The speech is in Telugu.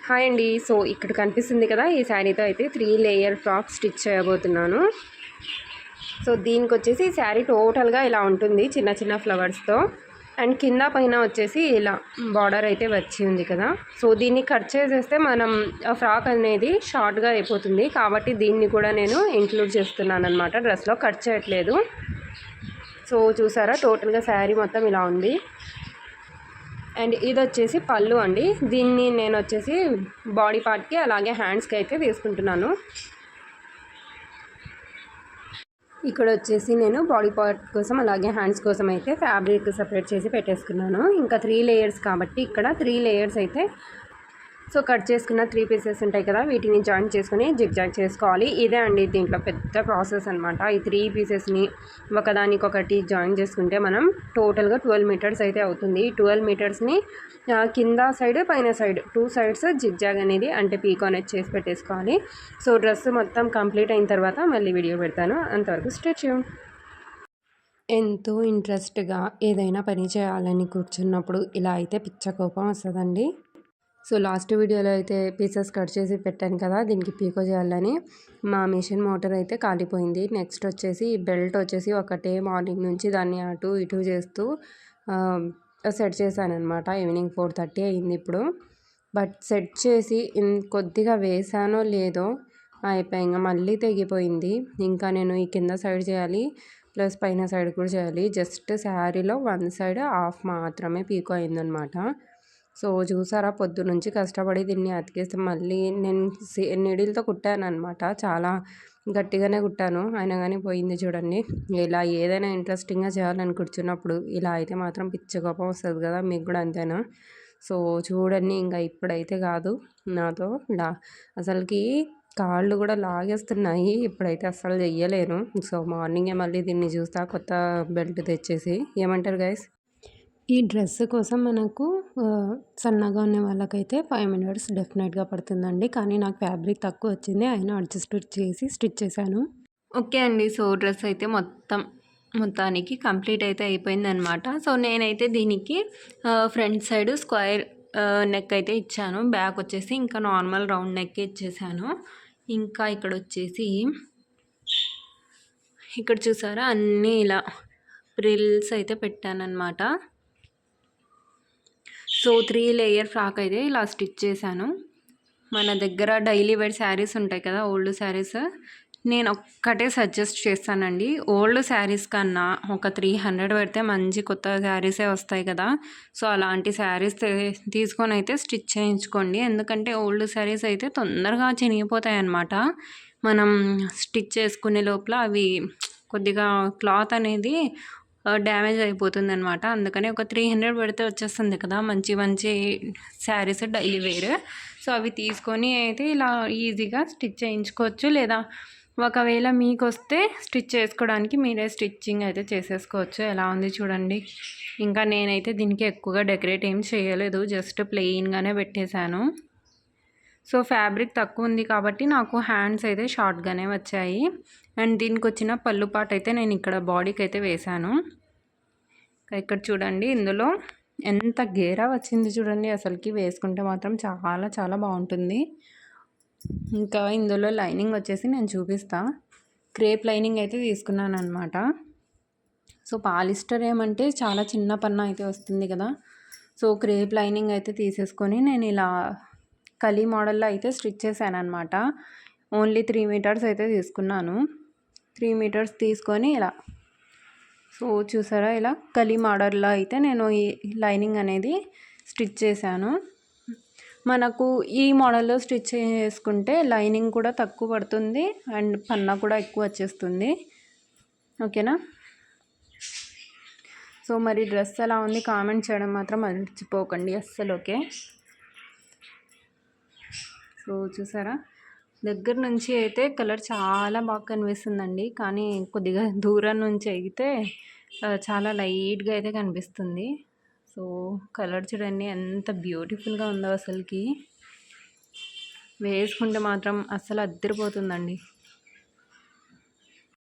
హాయ్ అండి. సో ఇక్కడ కనిపిస్తుంది కదా, ఈ శారీతో అయితే 3 లేయర్ ఫ్రాక్ స్టిచ్ చేయబోతున్నాను. సో దీనికి వచ్చేసి ఈ శారీ టోటల్గా ఇలా ఉంటుంది, చిన్న చిన్న ఫ్లవర్స్తో. అండ్ కింద పైన వచ్చేసి ఇలా బార్డర్ అయితే వచ్చి ఉంది కదా. సో దీన్ని కట్ చేసేస్తే మనం ఫ్రాక్ అనేది షార్ట్గా అయిపోతుంది, కాబట్టి దీన్ని కూడా నేను ఇంక్లూడ్ చేస్తున్నాను అనమాట. డ్రెస్లో కట్ చేయట్లేదు. సో చూసారా, టోటల్గా శారీ మొత్తం ఇలా ఉంది. అండ్ ఇది వచ్చేసి పళ్ళు అండి. దీన్ని నేను వచ్చేసి బాడీ పార్ట్కి అలాగే హ్యాండ్స్కి అయితే తీసుకుంటున్నాను. ఇక్కడ వచ్చేసి నేను బాడీ పార్ట్ కోసం అలాగే హ్యాండ్స్ కోసం అయితే ఫ్యాబ్రిక్ సపరేట్ చేసి పెట్టేసుకున్నాను. ఇంకా 3 లేయర్స్ కాబట్టి ఇక్కడ 3 లేయర్స్ అయితే సో కట్ చేసుకున్న 3 పీసెస్ ఉంటాయి కదా, వీటిని జాయిన్ చేసుకుని జిగ్జాగ్ చేసుకోవాలి. ఇదే అండి దీంట్లో పెద్ద ప్రాసెస్ అనమాట. ఈ 3 పీసెస్ని ఒకదానికొకటి జాయిన్ చేసుకుంటే మనం టోటల్గా 12 మీటర్స్ అయితే అవుతుంది. 12 మీటర్స్ని కింద సైడ్ పైన సైడ్ 2 సైడ్స్ జిగ్జాగ్ అనేది అంటే పీకో అనేది చేసి పెట్టేసుకోవాలి. సో డ్రెస్ మొత్తం కంప్లీట్ అయిన తర్వాత మళ్ళీ వీడియో పెడతాను. అంతవరకు స్టే ట్యూన్. ఎంతో ఇంట్రెస్ట్గా ఏదైనా పని చేయాలని కూర్చున్నప్పుడు ఇలా అయితే పిచ్చ కోపం వస్తుందండి. సో లాస్ట్ వీడియోలో అయితే పీసెస్ కట్ చేసి పెట్టాను కదా, దీనికి పీకో చేయాలని మా మిషన్ మోటార్ అయితే కాలిపోయింది. నెక్స్ట్ వచ్చేసి బెల్ట్ వచ్చేసి ఒకటే మార్నింగ్ నుంచి దాన్ని అటు ఇటు చేస్తూ సెట్ చేశాను అనమాట. ఈవినింగ్ 4:30 అయింది ఇప్పుడు. బట్ సెట్ చేసి కొద్దిగా వేసానో లేదో అయిపోయి ఇంకా మళ్ళీ తెగిపోయింది. ఇంకా నేను ఈ కింద సైడ్ చేయాలి ప్లస్ పైన సైడ్ కూడా చేయాలి. జస్ట్ శారీలో 1 సైడ్ హాఫ్ మాత్రమే పీకో అయిందనమాట. సో చూసారా, పొద్దు నుంచి కష్టపడి దీన్ని అతికేస్తే మళ్ళీ నేను నీడిల్తో కుట్టాను అనమాట. చాలా గట్టిగానే కుట్టాను, అయినా కానీ పోయింది చూడండి. ఇలా ఏదైనా ఇంట్రెస్టింగ్గా చేయాలని కూర్చున్నప్పుడు ఇలా అయితే మాత్రం పిచ్చ కోపం వస్తుంది కదా, మీకు కూడా అంతేనా? సో చూడండి, ఇంకా ఇప్పుడైతే కాదు నాతో అసలుకి కాళ్ళు కూడా లాగేస్తున్నాయి. ఇప్పుడైతే అస్సలు చెయ్యలేను. సో మార్నింగే మళ్ళీ దీన్ని చూస్తా కొత్త బెల్ట్ తెచ్చేసి. ఏమంటారు గైస్? ఈ డ్రెస్ కోసం మనకు సన్నగా ఉన్న వాళ్ళకైతే 5 మినిట్స్ డెఫినెట్గా పడుతుందండి. కానీ నాకు ఫ్యాబ్రిక్ తక్కువ వచ్చింది, అయినా అడ్జస్ట్ చేసి స్టిచ్ చేశాను. ఓకే అండి. సో డ్రెస్ అయితే మొత్తానికి కంప్లీట్ అయితే అయిపోయిందనమాట. సో నేనైతే దీనికి ఫ్రంట్ సైడ్ స్క్వేర్ నెక్ అయితే ఇచ్చాను. బ్యాక్ వచ్చేసి ఇంకా నార్మల్ రౌండ్ నెక్ ఇచ్చేసాను. ఇంకా ఇక్కడ వచ్చేసి ఇక్కడ చూసారా, అన్నీ ఇలా ప్రిల్స్ అయితే పెట్టానన్నమాట. సో 3 లేయర్ ఫ్రాక్ అయితే ఇలా స్టిచ్ చేశాను. మన దగ్గర డైలీ వేర్ శారీస్ ఉంటాయి కదా, ఓల్డ్ శారీస్, నేను ఒక్కటే సజెస్ట్ చేస్తానండి. ఓల్డ్ శారీస్ కన్నా ఒక 300 పెడితే మంచి కొత్త శారీసే వస్తాయి కదా. సో అలాంటి శారీస్ తీసుకొని అయితే స్టిచ్ చేయించుకోండి. ఎందుకంటే ఓల్డ్ శారీస్ అయితే తొందరగా చినిగిపోతాయి అన్నమాట. మనం స్టిచ్ చేసుకునే లోపల అవి కొద్దిగా క్లాత్ అనేది డ్యామేజ్ అయిపోతుంది అనమాట. అందుకని ఒక 300 పెడితే వచ్చేస్తుంది కదా మంచి మంచి శారీస్ డైలీ వేర్. సో అవి తీసుకొని అయితే ఇలా ఈజీగా స్టిచ్ చేయించుకోవచ్చు. లేదా ఒకవేళ మీకు వస్తే స్టిచ్ చేసుకోవడానికి మీరే స్టిచ్చింగ్ అయితే చేసేసుకోవచ్చు. ఎలా ఉంది చూడండి. ఇంకా నేనైతే దీనికి ఎక్కువగా డెకరేట్ ఏం చేయలేదు, జస్ట్ ప్లెయిన్గానే పెట్టేశాను. సో ఫ్యాబ్రిక్ తక్కువ ఉంది కాబట్టి నాకు హ్యాండ్స్ అయితే షార్ట్గానే వచ్చాయి. అండ్ దీనికి వచ్చిన పళ్ళు పాట అయితే నేను ఇక్కడ బాడీకి అయితే వేశాను. ఇక్కడ చూడండి, ఇందులో ఎంత గేరా వచ్చింది చూడండి. అసలుకి వేసుకుంటే మాత్రం చాలా చాలా బాగుంటుంది. ఇంకా ఇందులో లైనింగ్ వచ్చేసి నేను చూపిస్తా. క్రేప్ లైనింగ్ అయితే తీసుకున్నాను అనమాట. సో పాలిస్టర్ ఏమంటే చాలా చిన్న పన్న అయితే వస్తుంది కదా. సో క్రేప్ లైనింగ్ అయితే తీసేసుకొని నేను ఇలా కలీ మోడల్లో అయితే స్టిచ్ చేశాను అనమాట. ఓన్లీ 3 మీటర్స్ అయితే తీసుకున్నాను. 3 మీటర్స్ తీసుకొని ఇలా, సో చూసారా, ఇలా కలీ మోడల్లో అయితే నేను ఈ లైనింగ్ అనేది స్టిచ్ చేశాను. మనకు ఈ మోడల్లో స్టిచ్ చేసుకుంటే లైనింగ్ కూడా తక్కువ పడుతుంది అండ్ పన్నా కూడా ఎక్కువ వచ్చేస్తుంది. ఓకేనా? సో మరి డ్రెస్ ఎలా ఉంది కామెంట్ చేయడం మాత్రం మర్చిపోకండి అస్సలు. ఓకే, సో చూసారా, దగ్గర నుంచి అయితే కలర్ చాలా బాగా కనిపిస్తుందండి. కానీ కొద్దిగా దూరం నుంచి అయితే చాలా లైట్గా అయితే కనిపిస్తుంది. సో కలర్ చూడండి ఎంత బ్యూటిఫుల్గా ఉందో. అసలుకి వేసుకుంటే మాత్రం అస్సలు అద్దరిపోతుందండి.